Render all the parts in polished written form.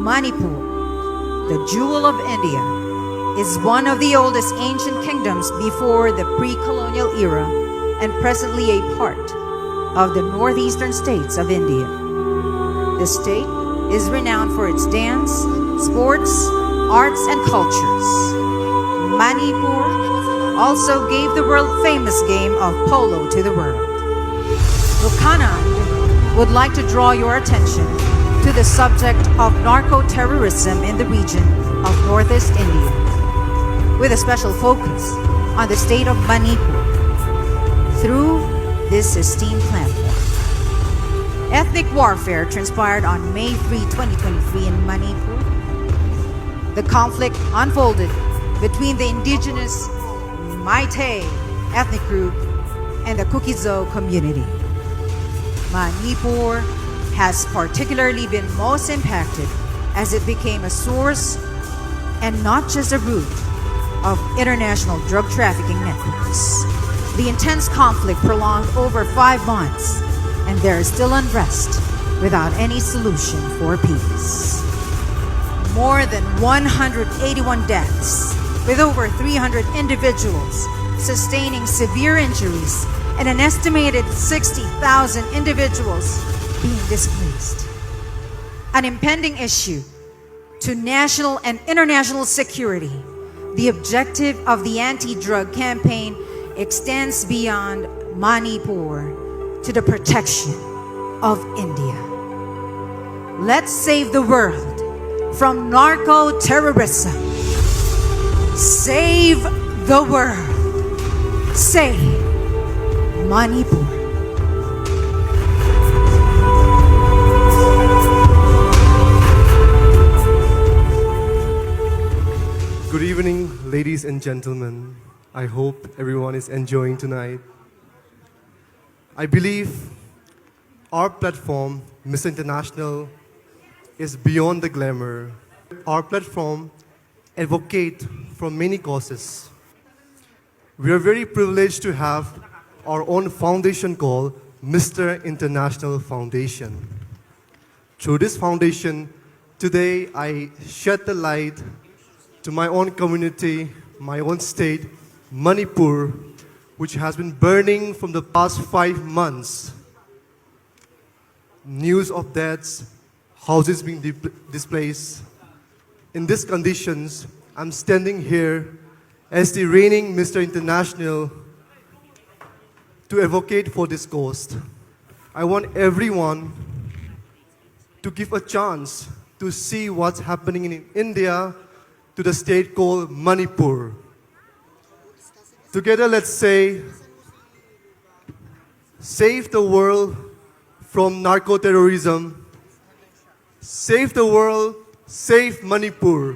Manipur, the jewel of India, is one of the oldest ancient kingdoms before the pre-colonial era and presently a part of the northeastern states of India. The state is renowned for its dance, sports, arts, and cultures. Manipur also gave the world-famous game of polo to the world. Lukanand would like to draw your attention to the subject of narco-terrorism in the region of Northeast India, with a special focus on the state of Manipur through this esteemed platform. Ethnic warfare transpired on May 3, 2023 in Manipur. The conflict unfolded between the indigenous Meitei ethnic group and the Kuki-Zo community. Manipur has particularly been most impacted as it became a source and not just a route of international drug trafficking networks. The intense conflict prolonged over 5 months, and there is still unrest without any solution for peace. More than 181 deaths, with over 300 individuals sustaining severe injuries and an estimated 60,000 individuals being displaced. An impending issue to national and international security. The objective of the anti-drug campaign extends beyond Manipur to the protection of India. Let's save the world from narco-terrorism. Save the world. Save Manipur. Good evening, ladies and gentlemen. I hope everyone is enjoying tonight. I believe our platform, Miss International, is beyond the glamour. Our platform advocates for many causes. We are very privileged to have our own foundation called Mr. International Foundation. Through this foundation, today I shed the light to my own community, my own state, Manipur, which has been burning from the past 5 months. News of deaths, houses being displaced. In these conditions, I'm standing here as the reigning Mr. International to advocate for this cause. I want everyone to give a chance to see what's happening in India to the state called Manipur. Together, let's say, save the world from narco-terrorism. Save the world, save Manipur.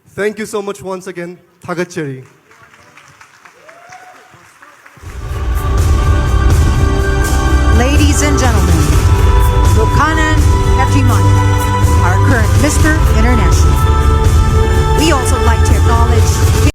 Thank you so much once again. Thagachari. Ladies and gentlemen, Lukanand Hetriman, our current Mr. International.